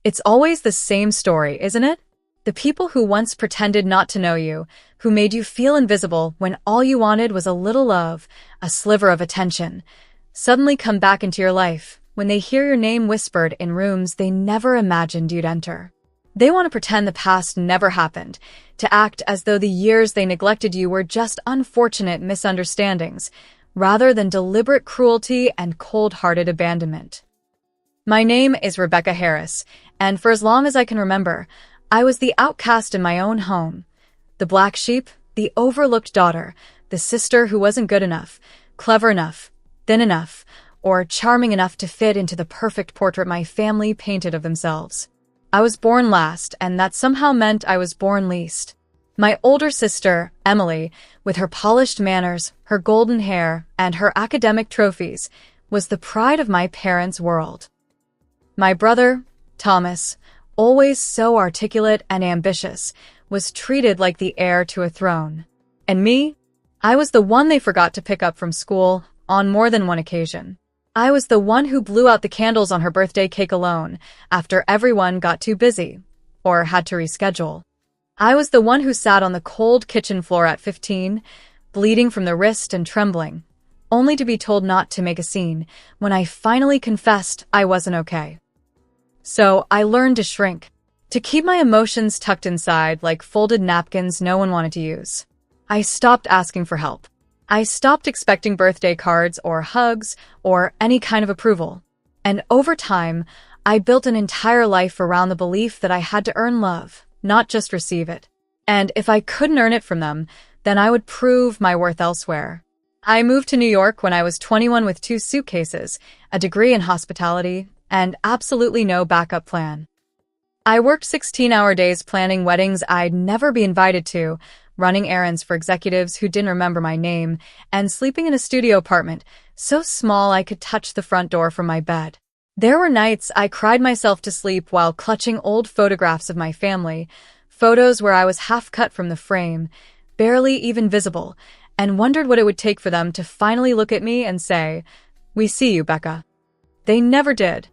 It's always the same story, isn't it? The people who once pretended not to know you, who made you feel invisible when all you wanted was a little love, a sliver of attention, suddenly come back into your life when they hear your name whispered in rooms they never imagined you'd enter. They want to pretend the past never happened, to act as though the years they neglected you were just unfortunate misunderstandings, rather than deliberate cruelty and cold-hearted abandonment. My name is Rebecca Harris, and for as long as I can remember, I was the outcast in my own home. The black sheep, the overlooked daughter, the sister who wasn't good enough, clever enough, thin enough, or charming enough to fit into the perfect portrait my family painted of themselves. I was born last, and that somehow meant I was born least. My older sister, Emily, with her polished manners, her golden hair, and her academic trophies, was the pride of my parents' world. My brother, Thomas, always so articulate and ambitious, was treated like the heir to a throne. And me? I was the one they forgot to pick up from school on more than one occasion. I was the one who blew out the candles on her birthday cake alone after everyone got too busy or had to reschedule. I was the one who sat on the cold kitchen floor at 15, bleeding from the wrist and trembling, only to be told not to make a scene when I finally confessed I wasn't okay. So I learned to shrink, to keep my emotions tucked inside like folded napkins no one wanted to use. I stopped asking for help. I stopped expecting birthday cards or hugs or any kind of approval. And over time, I built an entire life around the belief that I had to earn love, not just receive it. And if I couldn't earn it from them, then I would prove my worth elsewhere. I moved to New York when I was 21 with 2 suitcases, a degree in hospitality, and absolutely no backup plan. I worked 16-hour days planning weddings I'd never be invited to, running errands for executives who didn't remember my name, and sleeping in a studio apartment so small I could touch the front door from my bed. There were nights I cried myself to sleep while clutching old photographs of my family, photos where I was half cut from the frame, barely even visible, and wondered what it would take for them to finally look at me and say, "We see you, Becca." They never did.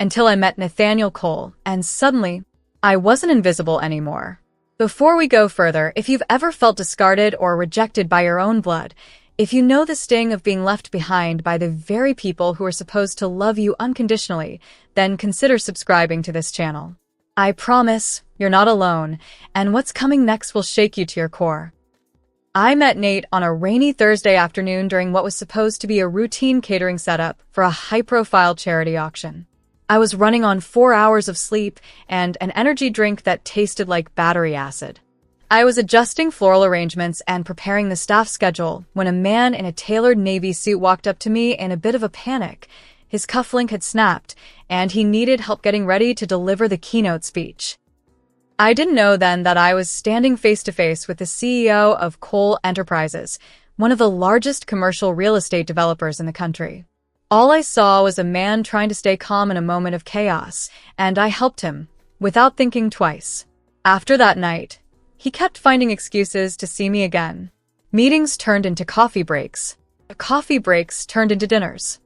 Until I met Nathaniel Cole, and suddenly, I wasn't invisible anymore. Before we go further, if you've ever felt discarded or rejected by your own blood, if you know the sting of being left behind by the very people who are supposed to love you unconditionally, then consider subscribing to this channel. I promise, you're not alone, and what's coming next will shake you to your core. I met Nate on a rainy Thursday afternoon during what was supposed to be a routine catering setup for a high-profile charity auction. I was running on 4 hours of sleep and an energy drink that tasted like battery acid. I was adjusting floral arrangements and preparing the staff schedule when a man in a tailored navy suit walked up to me in a bit of a panic. His cufflink had snapped, and he needed help getting ready to deliver the keynote speech. I didn't know then that I was standing face-to-face with the CEO of Cole Enterprises, one of the largest commercial real estate developers in the country. All I saw was a man trying to stay calm in a moment of chaos, and I helped him, without thinking twice. After that night, he kept finding excuses to see me again. Meetings turned into coffee breaks. Coffee breaks turned into dinners.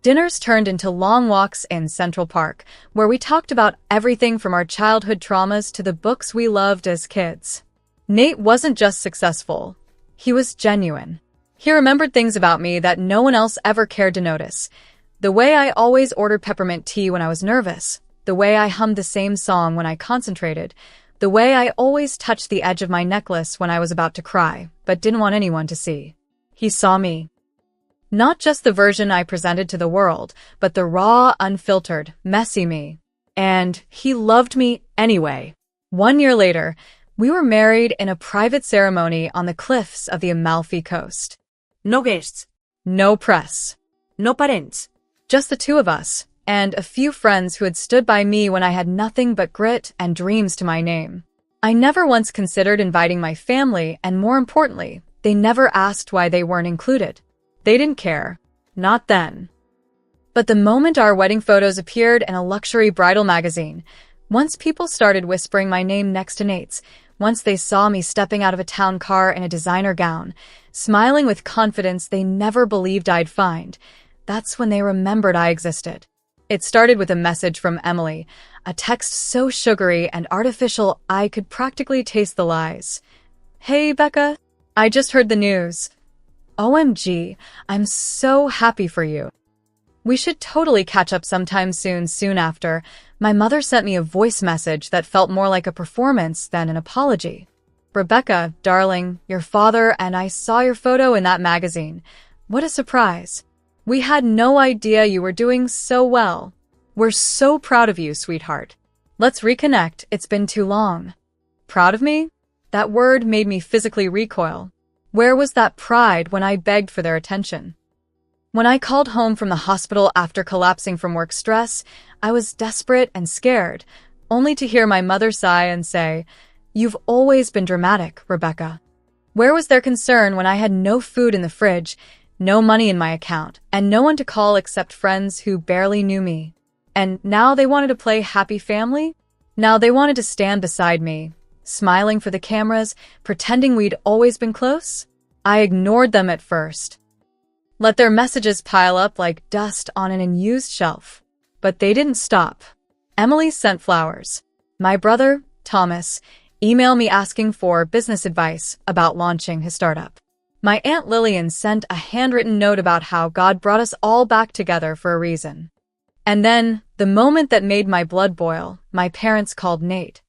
Dinners turned into long walks in Central Park, where we talked about everything from our childhood traumas to the books we loved as kids. Nate wasn't just successful. He was genuine. He remembered things about me that no one else ever cared to notice. The way I always ordered peppermint tea when I was nervous. The way I hummed the same song when I concentrated. The way I always touched the edge of my necklace when I was about to cry, but didn't want anyone to see. He saw me. Not just the version I presented to the world, but the raw, unfiltered, messy me. And he loved me anyway. 1 year later, we were married in a private ceremony on the cliffs of the Amalfi Coast. No guests. No press. No parents. Just the 2 of us, and a few friends who had stood by me when I had nothing but grit and dreams to my name. I never once considered inviting my family, and more importantly, they never asked why they weren't included. They didn't care. Not then. But the moment our wedding photos appeared in a luxury bridal magazine, once people started whispering my name next to Nate's, once they saw me stepping out of a town car in a designer gown, smiling with confidence they never believed I'd find, that's when they remembered I existed. It started with a message from Emily, a text so sugary and artificial I could practically taste the lies. Hey, Becca. I just heard the news. OMG, I'm so happy for you. We should totally catch up sometime soon. Soon after, my mother sent me a voice message that felt more like a performance than an apology. Rebecca, darling, your father and I saw your photo in that magazine. What a surprise. We had no idea you were doing so well. We're so proud of you, sweetheart. Let's reconnect. It's been too long. Proud of me? That word made me physically recoil. Where was that pride when I begged for their attention? When I called home from the hospital after collapsing from work stress, I was desperate and scared, only to hear my mother sigh and say, "You've always been dramatic, Rebecca." Where was their concern when I had no food in the fridge, no money in my account, and no one to call except friends who barely knew me? And now they wanted to play happy family? Now they wanted to stand beside me, smiling for the cameras, pretending we'd always been close? I ignored them at first. Let their messages pile up like dust on an unused shelf. But they didn't stop. Emily sent flowers. My brother, Thomas, emailed me asking for business advice about launching his startup. My Aunt Lillian sent a handwritten note about how God brought us all back together for a reason. And then, the moment that made my blood boil, my parents called Nate.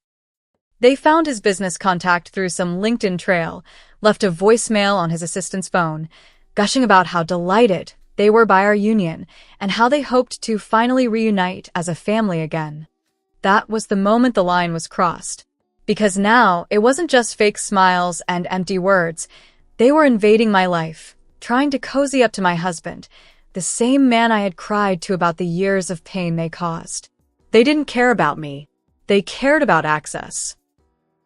They found his business contact through some LinkedIn trail, left a voicemail on his assistant's phone, gushing about how delighted they were by our union and how they hoped to finally reunite as a family again. That was the moment the line was crossed. Because now, it wasn't just fake smiles and empty words. They were invading my life, trying to cozy up to my husband, the same man I had cried to about the years of pain they caused. They didn't care about me. They cared about access.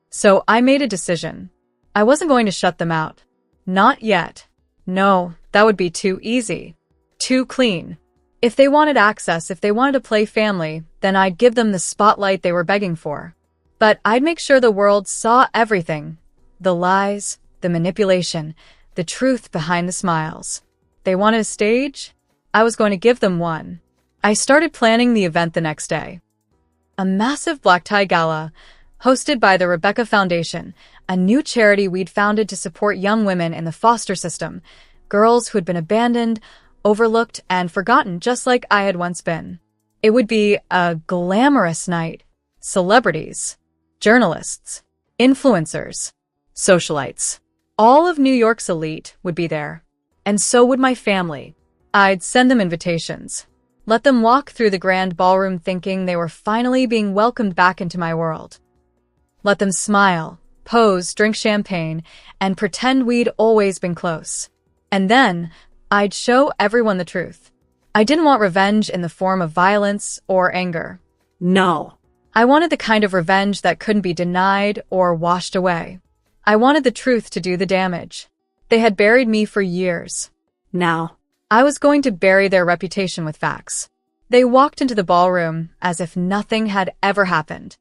So I made a decision. I wasn't going to shut them out. Not yet. No, that would be too easy. Too clean. If they wanted access, if they wanted to play family, then I'd give them the spotlight they were begging for. But I'd make sure the world saw everything. The lies, the manipulation, the truth behind the smiles. They wanted a stage? I was going to give them one. I started planning the event the next day. A massive black tie gala, hosted by the Rebecca Foundation, a new charity we'd founded to support young women in the foster system, girls who had been abandoned, overlooked, and forgotten just like I had once been. It would be a glamorous night. Celebrities, journalists, influencers, socialites. All of New York's elite would be there. And so would my family. I'd send them invitations. Let them walk through the grand ballroom thinking they were finally being welcomed back into my world. Let them smile, pose, drink champagne, and pretend we'd always been close. And then, I'd show everyone the truth. I didn't want revenge in the form of violence or anger. No. I wanted the kind of revenge that couldn't be denied or washed away. I wanted the truth to do the damage. They had buried me for years. Now, I was going to bury their reputation with facts. They walked into the ballroom as if nothing had ever happened.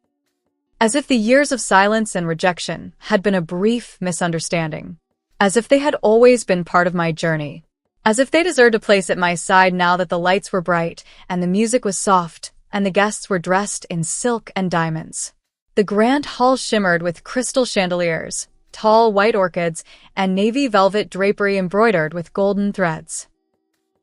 As if the years of silence and rejection had been a brief misunderstanding. As if they had always been part of my journey. As if they deserved a place at my side now that the lights were bright and the music was soft and the guests were dressed in silk and diamonds. The grand hall shimmered with crystal chandeliers, tall white orchids, and navy velvet drapery embroidered with golden threads.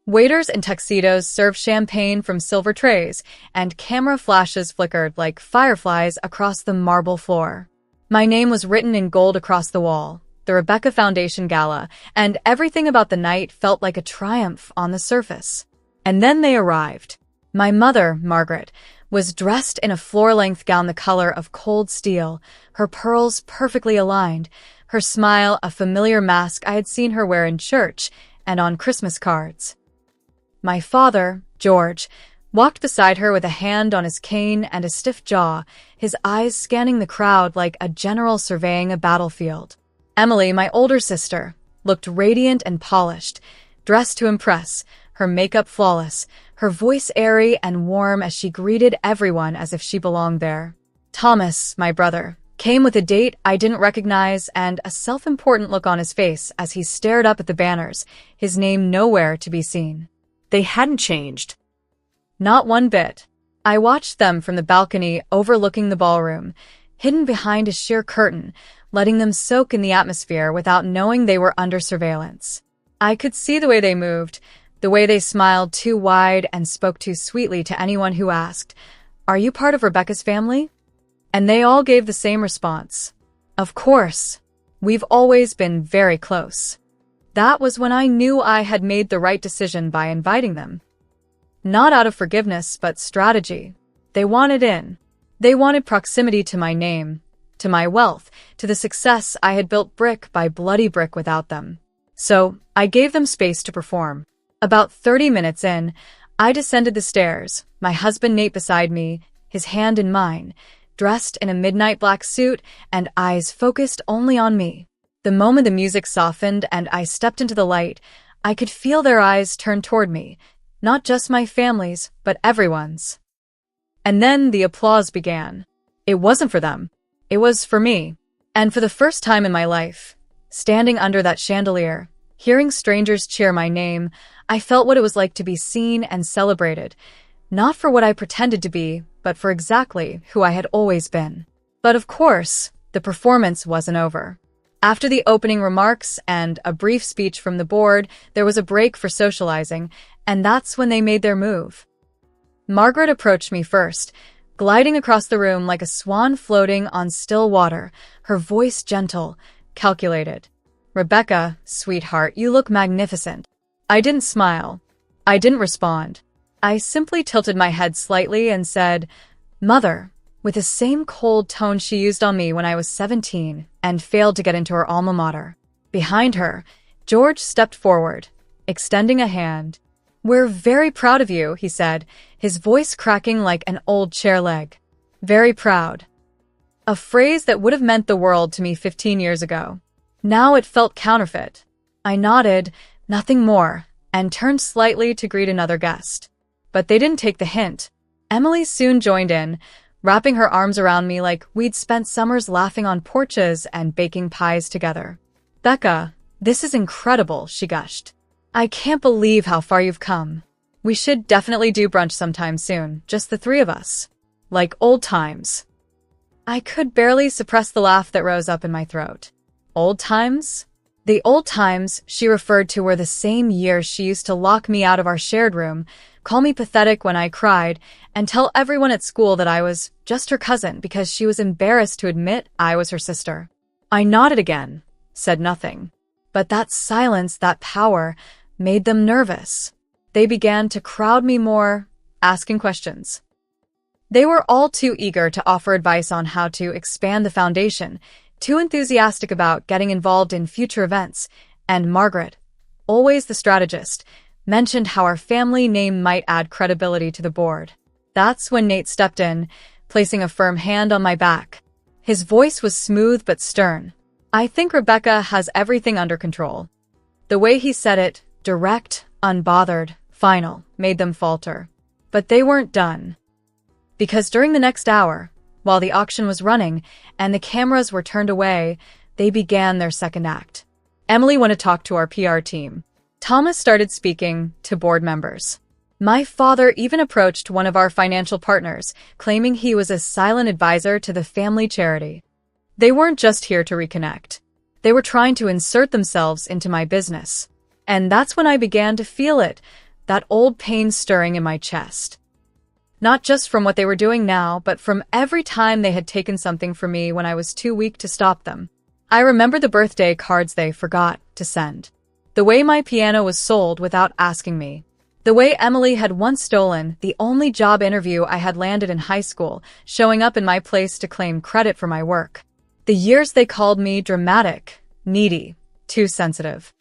Waiters in tuxedos served champagne from silver trays, and camera flashes flickered like fireflies across the marble floor. My name was written in gold across the wall, the Rebecca Foundation Gala, and everything about the night felt like a triumph on the surface. And then they arrived. My mother, Margaret, was dressed in a floor-length gown the color of cold steel, her pearls perfectly aligned, her smile a familiar mask I had seen her wear in church and on Christmas cards. My father, George, walked beside her with a hand on his cane and a stiff jaw, his eyes scanning the crowd like a general surveying a battlefield. Emily, my older sister, looked radiant and polished, dressed to impress, her makeup flawless, her voice airy and warm as she greeted everyone as if she belonged there. Thomas, my brother, came with a date I didn't recognize and a self-important look on his face as he stared up at the banners, his name nowhere to be seen. they hadn't changed. Not one bit. I watched them from the balcony overlooking the ballroom, hidden behind a sheer curtain, letting them soak in the atmosphere without knowing they were under surveillance. I could see the way they moved, the way they smiled too wide and spoke too sweetly to anyone who asked, "Are you part of Rebecca's family?" And they all gave the same response. "Of course. We've always been very close." That was when I knew I had made the right decision by inviting them. Not out of forgiveness, but strategy. They wanted in. They wanted proximity to my name, to my wealth, to the success I had built brick by bloody brick without them. So, I gave them space to perform. About 30 minutes in, I descended the stairs, my husband Nate beside me, his hand in mine, dressed in a midnight black suit and eyes focused only on me. The moment the music softened and I stepped into the light, I could feel their eyes turn toward me, not just my family's, but everyone's. And then the applause began. It wasn't for them. It was for me. And for the first time in my life, standing under that chandelier, hearing strangers cheer my name, I felt what it was like to be seen and celebrated, not for what I pretended to be, but for exactly who I had always been. But of course, the performance wasn't over. After the opening remarks and a brief speech from the board, there was a break for socializing, and that's when they made their move. Margaret approached me first, gliding across the room like a swan floating on still water, her voice gentle, calculated. "Rebecca, sweetheart, you look magnificent." I didn't smile. I didn't respond. I simply tilted my head slightly and said, "Mother," with the same cold tone she used on me when I was 17 and failed to get into her alma mater. Behind her, George stepped forward, extending a hand. "We're very proud of you," he said, his voice cracking like an old chair leg. "Very proud." A phrase that would have meant the world to me 15 years ago. Now it felt counterfeit. I nodded, nothing more, and turned slightly to greet another guest. But they didn't take the hint. Emily soon joined in, wrapping her arms around me like we'd spent summers laughing on porches and baking pies together. "Becca, this is incredible," she gushed. "I can't believe how far you've come. We should definitely do brunch sometime soon, just the three of us. Like old times." I could barely suppress the laugh that rose up in my throat. Old times? The old times she referred to were the same years she used to lock me out of our shared room, call me pathetic when I cried, and tell everyone at school that I was just her cousin because she was embarrassed to admit I was her sister. I nodded again, said nothing. But that silence, that power, made them nervous. They began to crowd me more, asking questions. They were all too eager to offer advice on how to expand the foundation, too enthusiastic about getting involved in future events, and Margaret, always the strategist, mentioned how our family name might add credibility to the board. That's when Nate stepped in, placing a firm hand on my back. His voice was smooth but stern. "I think Rebecca has everything under control." The way he said it, direct, unbothered, final, made them falter. But they weren't done. Because during the next hour, while the auction was running and the cameras were turned away, they began their second act. Emily went to talk to our PR team. Thomas started speaking to board members. My father even approached one of our financial partners, claiming he was a silent advisor to the family charity. They weren't just here to reconnect. They were trying to insert themselves into my business. And that's when I began to feel it, that old pain stirring in my chest. Not just from what they were doing now, but from every time they had taken something from me when I was too weak to stop them. I remember the birthday cards they forgot to send. The way my piano was sold without asking me. The way Emily had once stolen the only job interview I had landed in high school, showing up in my place to claim credit for my work. The years they called me dramatic, needy, too sensitive.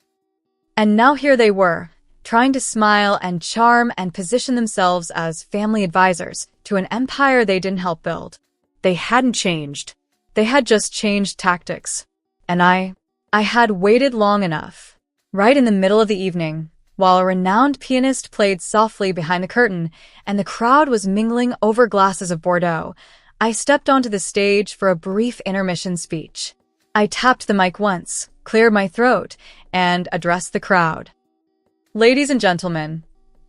And now here they were, trying to smile and charm and position themselves as family advisors to an empire they didn't help build. They hadn't changed. They had just changed tactics. And I had waited long enough. Right in the middle of the evening, while a renowned pianist played softly behind the curtain and the crowd was mingling over glasses of Bordeaux, I stepped onto the stage for a brief intermission speech. I tapped the mic once, cleared my throat, and addressed the crowd. "Ladies and gentlemen,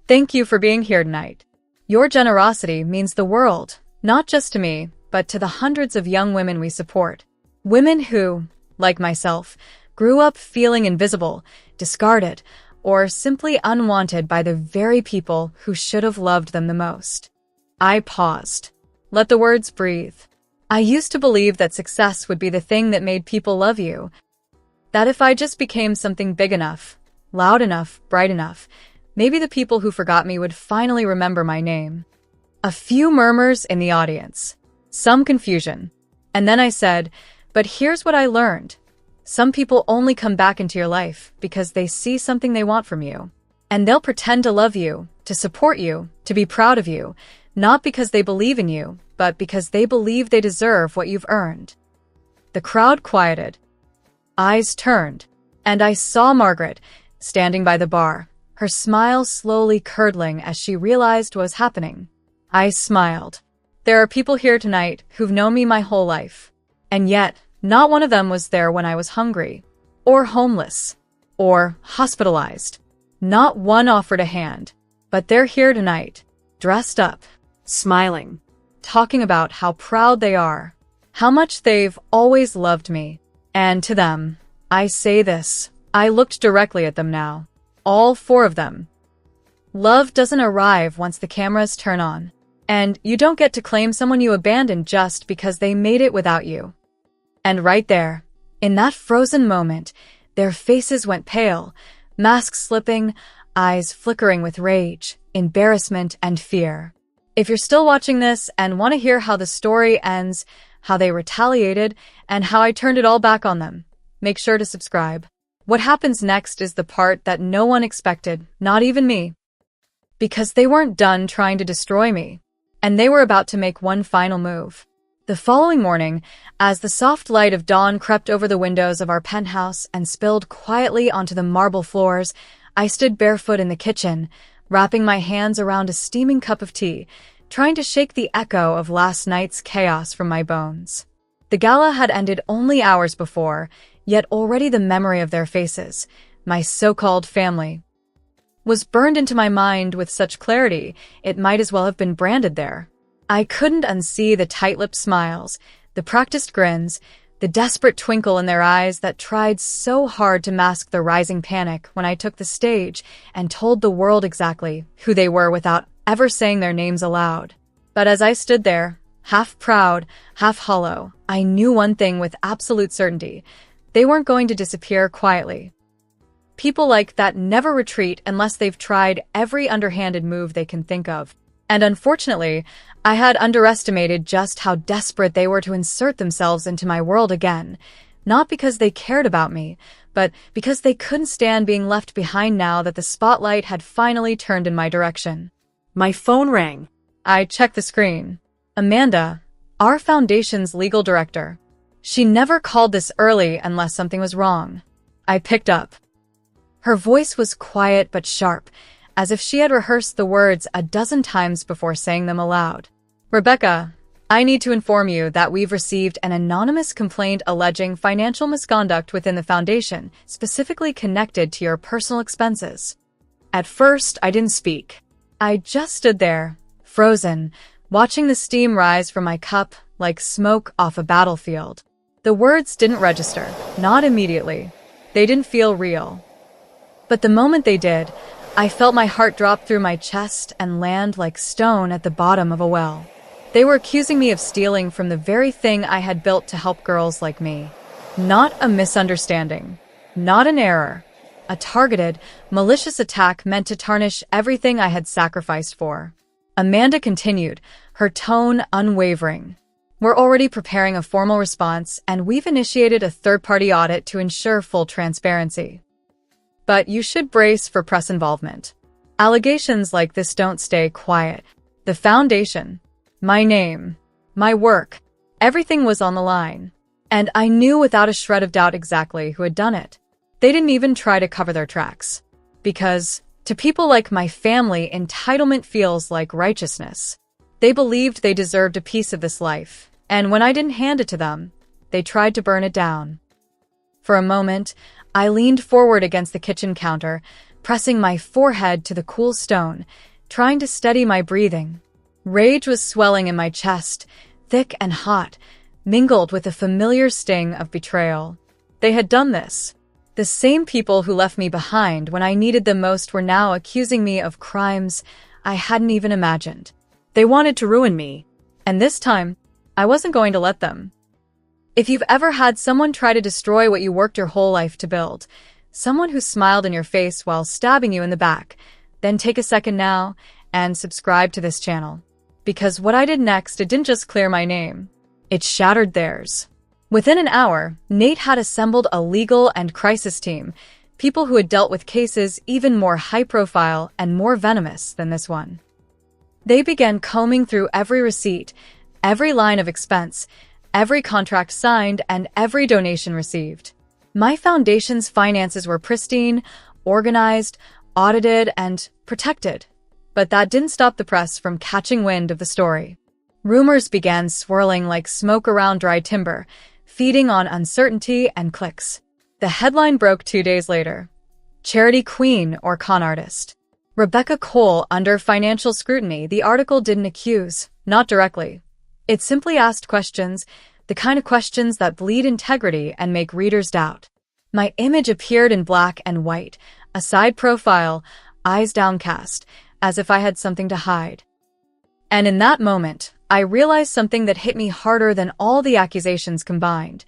thank you for being here tonight. Your generosity means the world, not just to me, but to the hundreds of young women we support. Women who, like myself, grew up feeling invisible, discarded, or simply unwanted by the very people who should have loved them the most. I paused. Let the words breathe. I used to believe that success would be the thing that made people love you. That if I just became something big enough, loud enough, bright enough, maybe the people who forgot me would finally remember my name. A few murmurs in the audience. Some confusion. And then I said, but here's what I learned. Some people only come back into your life because they see something they want from you. And they'll pretend to love you, to support you, to be proud of you, not because they believe in you, but because they believe they deserve what you've earned. The crowd quieted. Eyes turned, and I saw Margaret, standing by the bar, her smile slowly curdling as she realized what was happening. I smiled. There are people here tonight who've known me my whole life. And yet, not one of them was there when I was hungry, or homeless, or hospitalized. Not one offered a hand, but they're here tonight, dressed up, smiling, talking about how proud they are, how much they've always loved me. And to them, I say this. I looked directly at them now. All four of them. Love doesn't arrive once the cameras turn on. And you don't get to claim someone you abandoned just because they made it without you. And right there, in that frozen moment, their faces went pale, masks slipping, eyes flickering with rage, embarrassment, and fear. If you're still watching this and want to hear how the story ends, how they retaliated, and how I turned it all back on them, make sure to subscribe. What happens next is the part that no one expected, not even me. Because they weren't done trying to destroy me, and they were about to make one final move. The following morning, as the soft light of dawn crept over the windows of our penthouse and spilled quietly onto the marble floors, I stood barefoot in the kitchen, wrapping my hands around a steaming cup of tea, trying to shake the echo of last night's chaos from my bones. The gala had ended only hours before, yet already the memory of their faces, my so-called family, was burned into my mind with such clarity it might as well have been branded there. I couldn't unsee the tight-lipped smiles, the practiced grins, the desperate twinkle in their eyes that tried so hard to mask the rising panic when I took the stage and told the world exactly who they were without ever saying their names aloud. But as I stood there, half proud, half hollow, I knew one thing with absolute certainty. They weren't going to disappear quietly. People like that never retreat unless they've tried every underhanded move they can think of. And unfortunately, I had underestimated just how desperate they were to insert themselves into my world again, not because they cared about me, but because they couldn't stand being left behind now that the spotlight had finally turned in my direction. My phone rang. I checked the screen. Amanda, our foundation's legal director. She never called this early unless something was wrong. I picked up. Her voice was quiet but sharp, as if she had rehearsed the words a dozen times before saying them aloud. Rebecca, I need to inform you that we've received an anonymous complaint alleging financial misconduct within the foundation, specifically connected to your personal expenses. At first, I didn't speak. I just stood there, frozen, watching the steam rise from my cup like smoke off a battlefield. The words didn't register, not immediately. They didn't feel real. But the moment they did, I felt my heart drop through my chest and land like stone at the bottom of a well. They were accusing me of stealing from the very thing I had built to help girls like me. Not a misunderstanding. Not an error. A targeted, malicious attack meant to tarnish everything I had sacrificed for. Amanda continued, her tone unwavering. We're already preparing a formal response, and we've initiated a third-party audit to ensure full transparency. But you should brace for press involvement. Allegations like this don't stay quiet. The foundation, my name, my work, everything was on the line. And I knew without a shred of doubt exactly who had done it. They didn't even try to cover their tracks. Because, to people like my family, entitlement feels like righteousness. They believed they deserved a piece of this life, and when I didn't hand it to them, they tried to burn it down. For a moment, I leaned forward against the kitchen counter, pressing my forehead to the cool stone, trying to steady my breathing. Rage was swelling in my chest, thick and hot, mingled with the familiar sting of betrayal. They had done this. The same people who left me behind when I needed them most were now accusing me of crimes I hadn't even imagined. They wanted to ruin me. And this time, I wasn't going to let them. If you've ever had someone try to destroy what you worked your whole life to build, someone who smiled in your face while stabbing you in the back, then take a second now and subscribe to this channel. Because what I did next, it didn't just clear my name. It shattered theirs. Within an hour, Nate had assembled a legal and crisis team, people who had dealt with cases even more high-profile and more venomous than this one. They began combing through every receipt, every line of expense, every contract signed, and every donation received. My foundation's finances were pristine, organized, audited, and protected. But that didn't stop the press from catching wind of the story. Rumors began swirling like smoke around dry timber, feeding on uncertainty and clicks. The headline broke 2 days later. Charity queen or con artist. Rebecca Cole under financial scrutiny. The article didn't accuse, not directly. It simply asked questions, the kind of questions that bleed integrity and make readers doubt. My image appeared in black and white, a side profile, eyes downcast, as if I had something to hide. And in that moment, I realized something that hit me harder than all the accusations combined.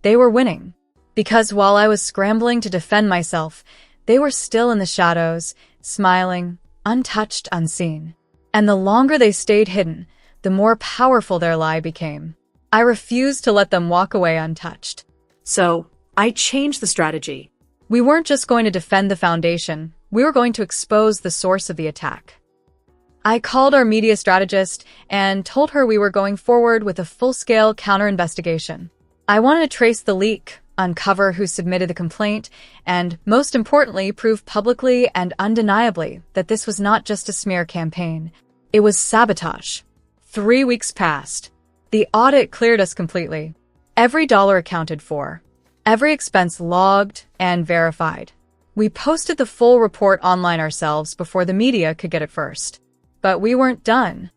They were winning. Because while I was scrambling to defend myself, they were still in the shadows, smiling, untouched, unseen. And the longer they stayed hidden, the more powerful their lie became. I refused to let them walk away untouched. So, I changed the strategy. We weren't just going to defend the foundation, we were going to expose the source of the attack. I called our media strategist and told her we were going forward with a full-scale counter-investigation. I wanted to trace the leak, uncover who submitted the complaint, and, most importantly, prove publicly and undeniably that this was not just a smear campaign. It was sabotage. 3 weeks passed. The audit cleared us completely. Every dollar accounted for. Every expense logged and verified. We posted the full report online ourselves before the media could get it first. But we weren't done.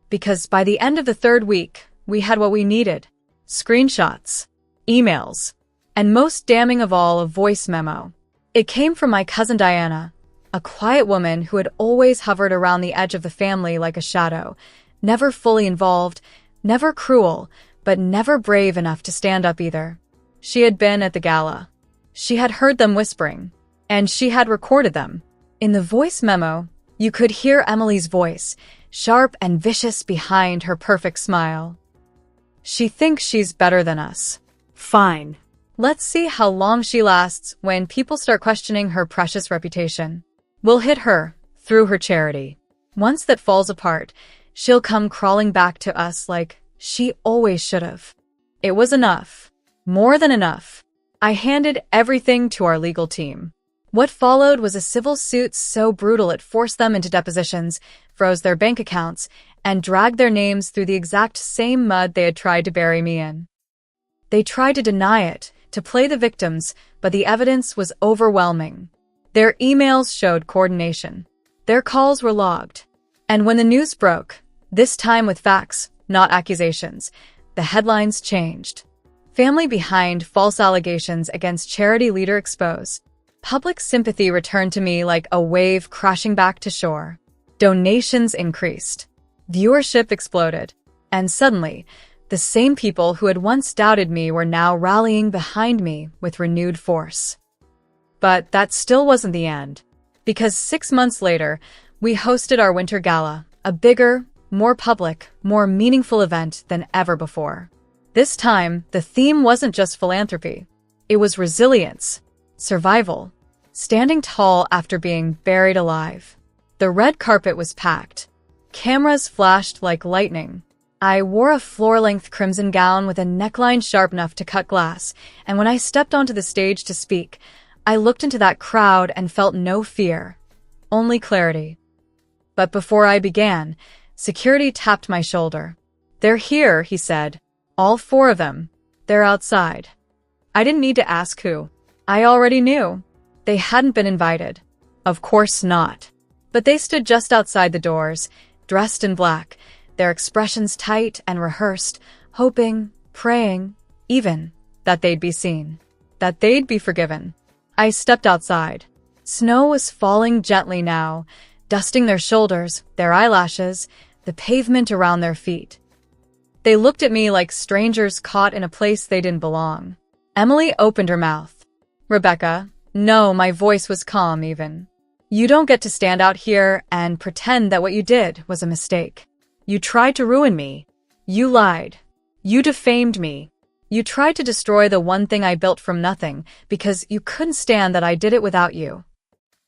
Because by the end of the 3rd week, we had what we needed. Screenshots, emails, and most damning of all, a voice memo. It came from my cousin Diana, a quiet woman who had always hovered around the edge of the family like a shadow, never fully involved, never cruel, but never brave enough to stand up either. She had been at the gala. She had heard them whispering, and she had recorded them. In the voice memo, you could hear Emily's voice, sharp and vicious behind her perfect smile. She thinks she's better than us. Fine. Let's see how long she lasts when people start questioning her precious reputation. We'll hit her, through her charity. Once that falls apart, she'll come crawling back to us like she always should have. It was enough. More than enough. I handed everything to our legal team. What followed was a civil suit so brutal it forced them into depositions, froze their bank accounts, and dragged their names through the exact same mud they had tried to bury me in. They tried to deny it, to play the victims, but the evidence was overwhelming. Their emails showed coordination. Their calls were logged. And when the news broke, this time with facts, not accusations, the headlines changed. Family behind false allegations against charity leader exposed. Public sympathy returned to me like a wave crashing back to shore. Donations increased. Viewership exploded. And suddenly, the same people who had once doubted me were now rallying behind me with renewed force. But that still wasn't the end. Because 6 months later, we hosted our winter gala, a bigger, more public, more meaningful event than ever before. This time, the theme wasn't just philanthropy. It was resilience, survival, standing tall after being buried alive. The red carpet was packed. Cameras flashed like lightning. I wore a floor-length crimson gown with a neckline sharp enough to cut glass, and when I stepped onto the stage to speak, I looked into that crowd and felt no fear, only clarity. But before I began, security tapped my shoulder. "They're here," he said. "All 4 of them. They're outside." I didn't need to ask who. I already knew. They hadn't been invited. Of course not. But they stood just outside the doors, dressed in black, their expressions tight and rehearsed, hoping, praying, even, that they'd be seen, that they'd be forgiven. I stepped outside. Snow was falling gently now, dusting their shoulders, their eyelashes, the pavement around their feet. They looked at me like strangers caught in a place they didn't belong. Emily opened her mouth. "Rebecca," no, my voice was calm even. "You don't get to stand out here and pretend that what you did was a mistake. You tried to ruin me. You lied. You defamed me. You tried to destroy the one thing I built from nothing because you couldn't stand that I did it without you."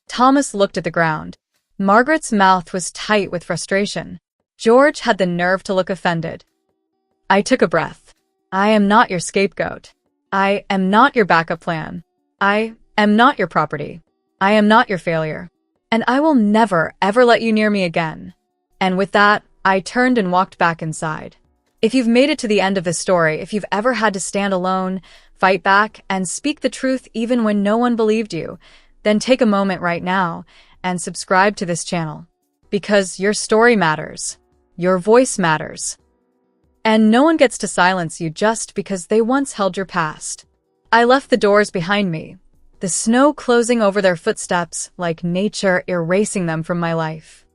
Thomas looked at the ground. Margaret's mouth was tight with frustration. George had the nerve to look offended. I took a breath. I am not your scapegoat. I am not your backup plan. I am not your property. I am not your failure. And I will never, ever let you near me again. And with that, I turned and walked back inside. If you've made it to the end of this story, if you've ever had to stand alone, fight back, and speak the truth even when no one believed you, then take a moment right now and subscribe to this channel. Because your story matters. Your voice matters. And no one gets to silence you just because they once held your past. I left the doors behind me, the snow closing over their footsteps like nature erasing them from my life.